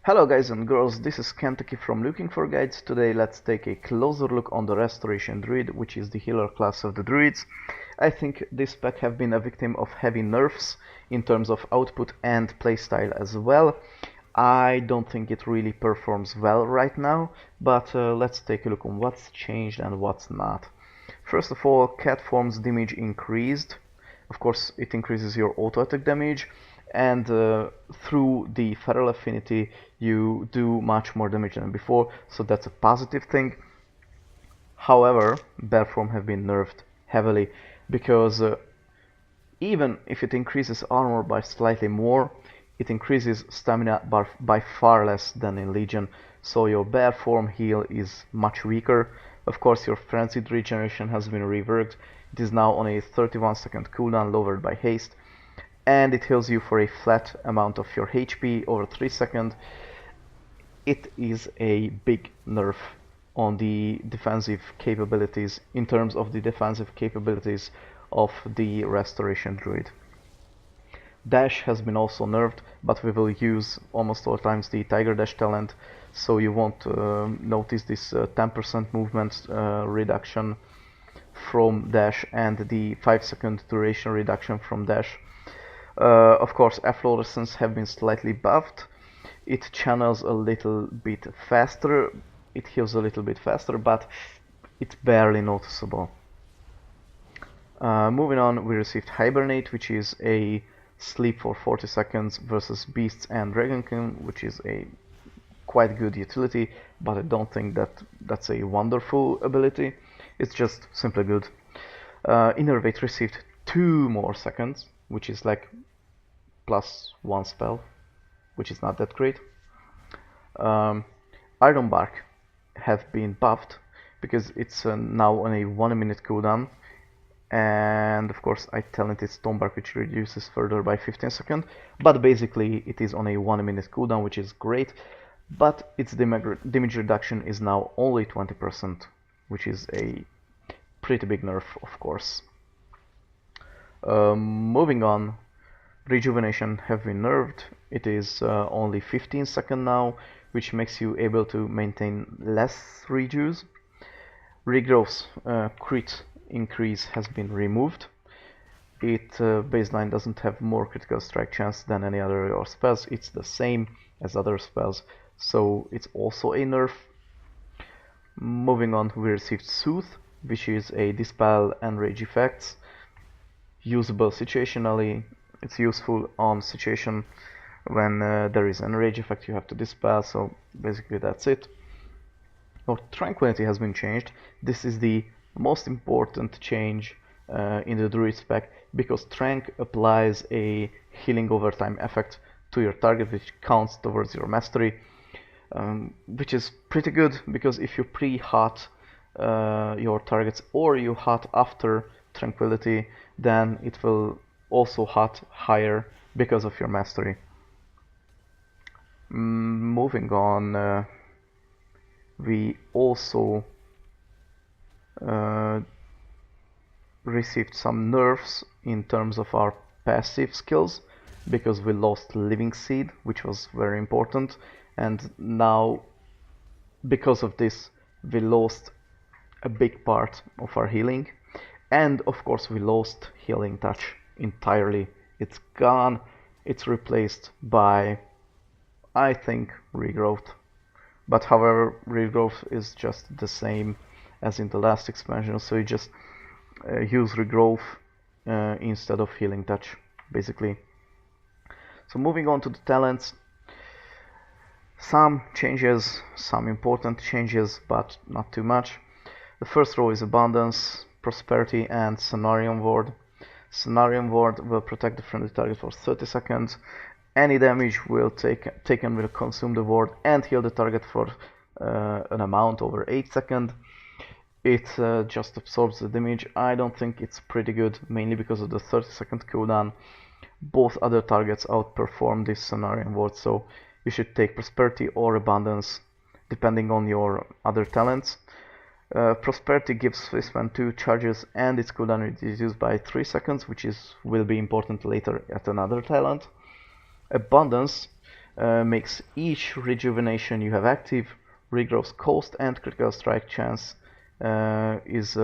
Hello guys and girls, this is Kentucky from Looking for Guides. Today let's take a closer look on the Restoration Druid, which is the healer class of the Druids. I think this pack have been a victim of heavy nerfs in terms of output and playstyle as well. I don't think it really performs well right now, but let's take a look on what's changed and what's not. First of all, cat form's damage increased. Of course, it increases your auto attack damage, and through the feral affinity you do much more damage than before, so that's a positive thing. However, bear form have been nerfed heavily because even if it increases armor by slightly more, it increases stamina by far less than in Legion, so your bear form heal is much weaker. Of course, your frenzied regeneration has been reworked. It is now on a 31-second cooldown lowered by haste, and it heals you for a flat amount of your HP over 3 seconds. It is a big nerf on the defensive capabilities, in terms of the defensive capabilities of the Restoration Druid. Dash has been also nerfed, but we will use almost all times the Tiger Dash talent, so you won't notice this 10% movement reduction from Dash and the 5-second duration reduction from Dash. Of course, efflorescence have been slightly buffed. It channels a little bit faster, it heals a little bit faster, but it's barely noticeable. Moving on, we received Hibernate, which is a sleep for 40 seconds versus Beasts and Dragonkin, which is a quite good utility, but I don't think that's a wonderful ability. It's just simply good. Innervate received 2 more seconds, which is like +1 spell, which is not that great. Ironbark have been buffed because it's now on a 1-minute cooldown, and of course I talented Stonebark, which reduces further by 15 seconds, but basically it is on a 1-minute cooldown, which is great, but its damage reduction is now only 20%, which is a pretty big nerf, of course. Moving on, Rejuvenation have been nerfed. It is only 15 seconds now, which makes you able to maintain less rejues. Regrowth's crit increase has been removed. It baseline doesn't have more critical strike chance than any other your spells. It's the same as other spells, so it's also a nerf. Moving on, we received Soothe, which is a dispel and rage effects, usable situationally. It's useful on situation when there is an rage effect you have to dispel, so basically that's it. Now, Tranquility has been changed. This is the most important change in the Druid spec, because Trank applies a healing over time effect to your target, which counts towards your mastery, which is pretty good, because if you pre-hot your targets or you hot after Tranquility, then it will also hot higher because of your mastery. Moving on, we also received some nerfs in terms of our passive skills, because we lost Living Seed, which was very important, and now because of this we lost a big part of our healing, and of course we lost Healing Touch entirely. It's gone. It's replaced by, I think, Regrowth. But however, Regrowth is just the same as in the last expansion, so you just use Regrowth instead of Healing Touch, basically. So moving on to the talents, some changes, some important changes, but not too much. The first row is Abundance, Prosperity, and Cenarion Ward. Cenarion Ward will protect the friendly target for 30 seconds. Any damage taken will consume the ward and heal the target for an amount over 8 seconds. It just absorbs the damage. I don't think it's pretty good, mainly because of the 30-second cooldown. Both other targets outperform this Cenarion Ward, so you should take Prosperity or Abundance, depending on your other talents. Prosperity gives Swissman 2 charges and its cooldown is reduced by 3 seconds, which will be important later at another talent. Abundance makes each rejuvenation you have active, regrowth cost and critical strike chance is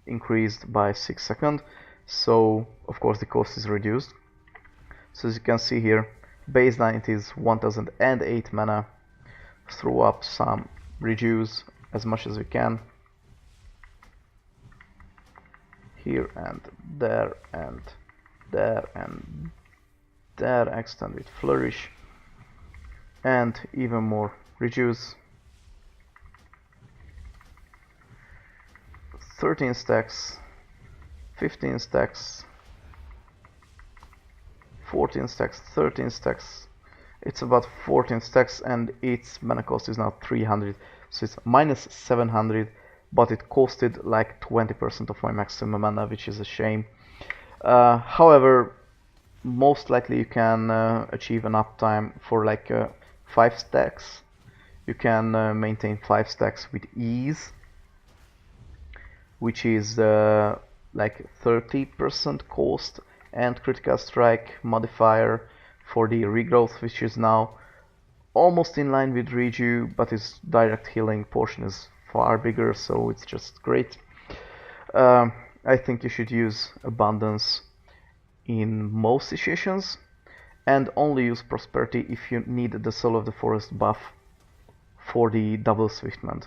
increased by 6 seconds. So of course the cost is reduced. So as you can see here, baseline it is 1008 mana. Throw up some reduce as much as we can. Here and there and there and there, extend with flourish, and even more reduce. 13 stacks, 15 stacks, 14 stacks, 13 stacks. It's about 14 stacks and its mana cost is now 300, so it's minus 700, but it costed like 20% of my maximum mana, which is a shame. However, most likely you can achieve an uptime for like 5 stacks. You can maintain 5 stacks with ease, which is like 30% cost and critical strike modifier for the regrowth, which is now almost in line with reju, but its direct healing portion is far bigger, so it's just great. I think you should use abundance in most situations, and only use prosperity if you need the Soul of the Forest buff for the double swiftment.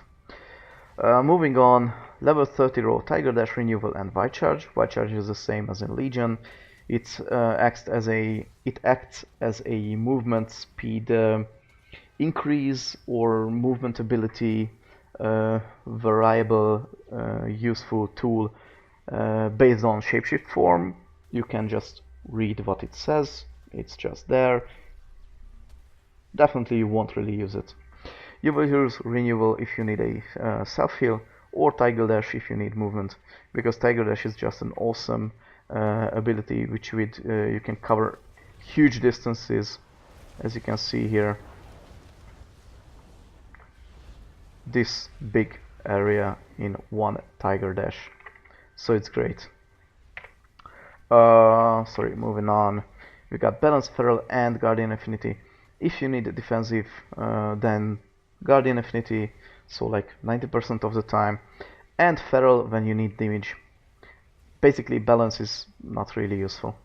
Moving on, level 30 raw Tiger Dash, Renewal and White Charge. White Charge is the same as in Legion. It acts as a movement speed increase or movement ability variable useful tool based on shapeshift form. You can just read what it says, it's just there. Definitely you won't really use it. You will use Renewal if you need a self-heal, or Tiger Dash if you need movement, because Tiger Dash is just an awesome ability which with you can cover huge distances, as you can see here. This big area in one Tiger Dash, so it's great. Sorry, moving on. We got Balance, Feral and Guardian Affinity. If you need a defensive, then Guardian Affinity, so like 90% of the time, and Feral when you need damage. Basically, Balance is not really useful.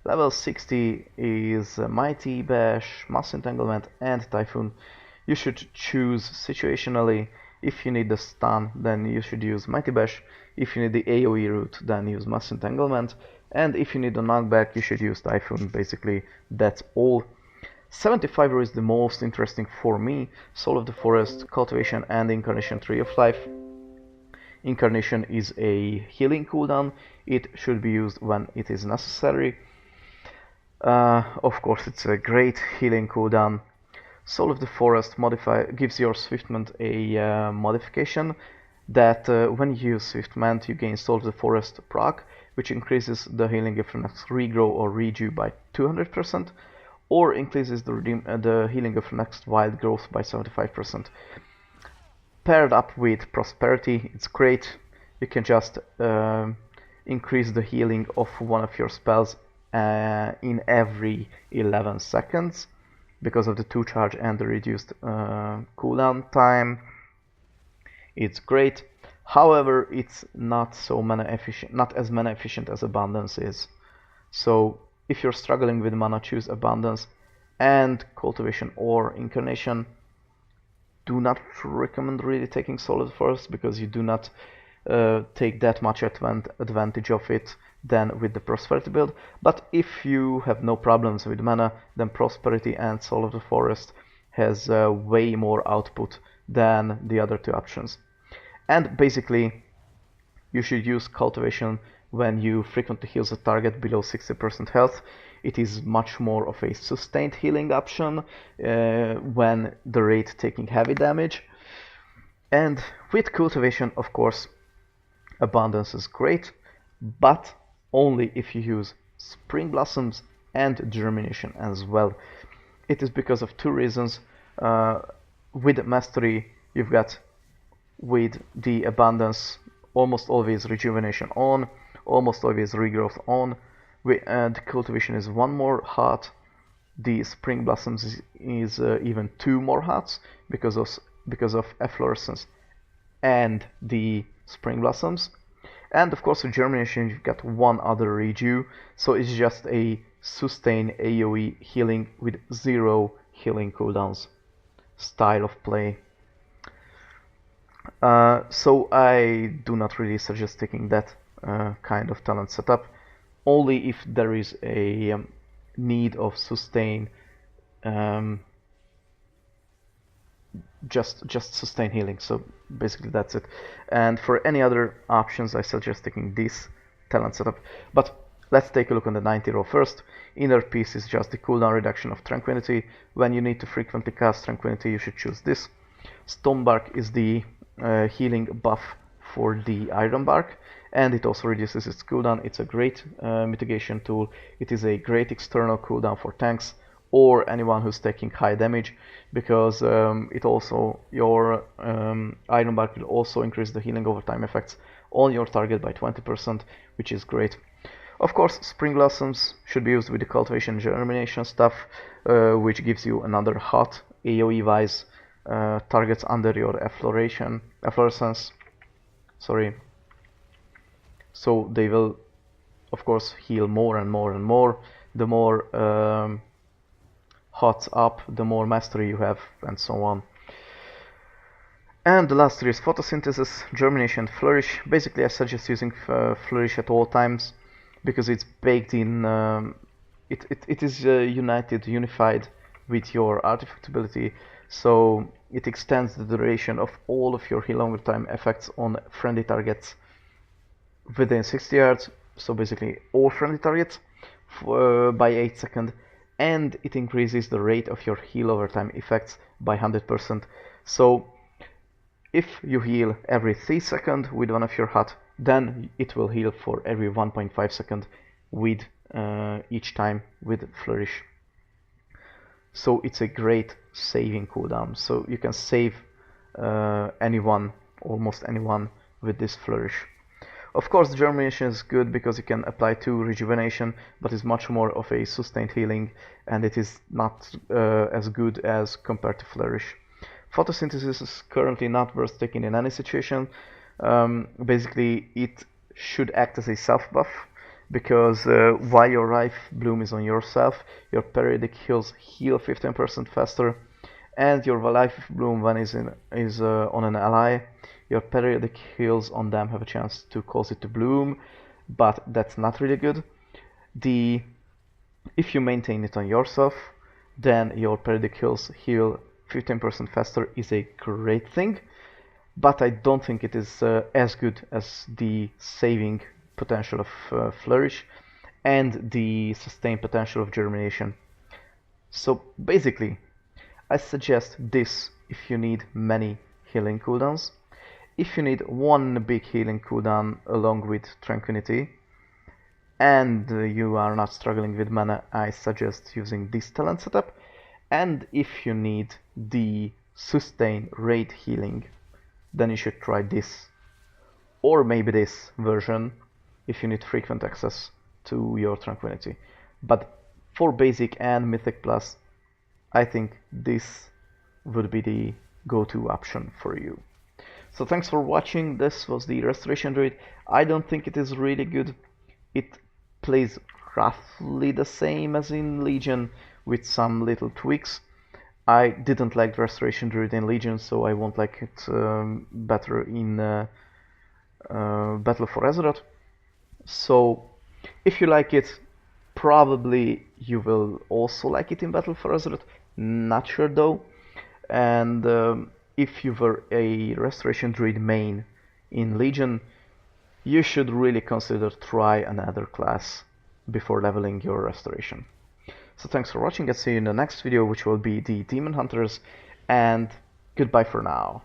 Level 60 is Mighty Bash, Mass Entanglement and Typhoon. You should choose situationally. If you need the stun, then you should use Mighty Bash. If you need the AoE route, then use Mass Entanglement. And if you need the knockback, you should use Typhoon. Basically, that's all. 75 is the most interesting for me. Soul of the Forest, Cultivation and Incarnation, Tree of Life. Incarnation is a healing cooldown. It should be used when it is necessary. Of course, it's a great healing cooldown. Soul of the Forest gives your Swiftment a modification that when you use Swiftment, you gain Soul of the Forest proc, which increases the healing if next regrow or reju by 200%, or increases the healing of next wild growth by 75%. Paired up with Prosperity, it's great. You can just increase the healing of one of your spells in every 11 seconds because of the 2 charge and the reduced cooldown time. It's great. However, it's not so mana efficient, not as mana efficient as Abundance is. So if you're struggling with mana, choose Abundance and Cultivation or Incarnation. Do not recommend really taking Soul of the Forest because you do not take that much advantage of it than with the Prosperity build. But if you have no problems with mana, then Prosperity and Soul of the Forest has way more output than the other 2 options. And basically, you should use Cultivation when you frequently heal the target below 60% health. It is much more of a sustained healing option when the raid taking heavy damage. And with Cultivation, of course, Abundance is great, but only if you use Spring Blossoms and Germination as well. It is because of 2 reasons. With Mastery, you've got with the Abundance almost always Rejuvenation on, almost always Regrowth on, and Cultivation is 1 more heart, The Spring Blossoms is even 2 more hearts because of Efflorescence and the Spring Blossoms. And of course with Germination you've got one other redo, so it's just a sustain AoE healing with 0 healing cooldowns style of play. So I do not really suggest taking that kind of talent setup, only if there is a need of sustain, just sustain healing. So basically that's it. And for any other options I suggest taking this talent setup. But let's take a look on the 90 row first. Inner Peace is just the cooldown reduction of Tranquility. When you need to frequently cast Tranquility you should choose this. Stonebark is the healing buff for the Ironbark, and it also reduces its cooldown. It's a great mitigation tool. It is a great external cooldown for tanks or anyone who's taking high damage, because it also, your Ironbark will also increase the healing over time effects on your target by 20%, which is great. Of course, Spring Blossoms should be used with the Cultivation Germination stuff, which gives you another hot AoE-wise targets under your efflorescence. Sorry. So they will, of course, heal more and more and more. The more hots up, the more mastery you have, and so on. And the last three is Photosynthesis, Germination, Flourish. Basically, I suggest using Flourish at all times because it's baked in. It is unified with your artifact ability. So it extends the duration of all of your heal longer time effects on friendly targets within 60 yards, so basically all friendly targets, by 8 seconds, and it increases the rate of your heal over time effects by 100%. So if you heal every 3 seconds with one of your hut, then it will heal for every 1.5 seconds with each time with Flourish. So it's a great saving cooldown. So you can save anyone, almost anyone, with this Flourish. Of course, Germination is good because you can apply to Rejuvenation, but it's much more of a sustained healing, and it is not as good as compared to Flourish. Photosynthesis is currently not worth taking in any situation. Basically, it should act as a self buff, because while your Life Bloom is on yourself, your periodic heals heal 15% faster, and your Life Bloom, when is on an ally, your periodic heals on them have a chance to cause it to bloom, but that's not really good. If you maintain it on yourself, then your periodic heals heal 15% faster is a great thing, but I don't think it is as good as the saving potential of Flourish and the sustained potential of Germination. So basically, I suggest this if you need many healing cooldowns. If you need one big healing cooldown along with Tranquility, and you are not struggling with mana, I suggest using this talent setup. And if you need the sustain rate healing, then you should try this, or maybe this version if you need frequent access to your Tranquility. But for basic and mythic plus, I think this would be the go-to option for you. So thanks for watching. This was the Restoration Druid. I don't think it is really good. It plays roughly the same as in Legion with some little tweaks. I didn't like the Restoration Druid in Legion, so I won't like it better in Battle for Azeroth. So if you like it, probably you will also like it in Battle for Azeroth. Not sure though. And if you were a Restoration Druid main in Legion, you should really consider try another class before leveling your Restoration. So thanks for watching, I'll see you in the next video, which will be the Demon Hunters, and goodbye for now.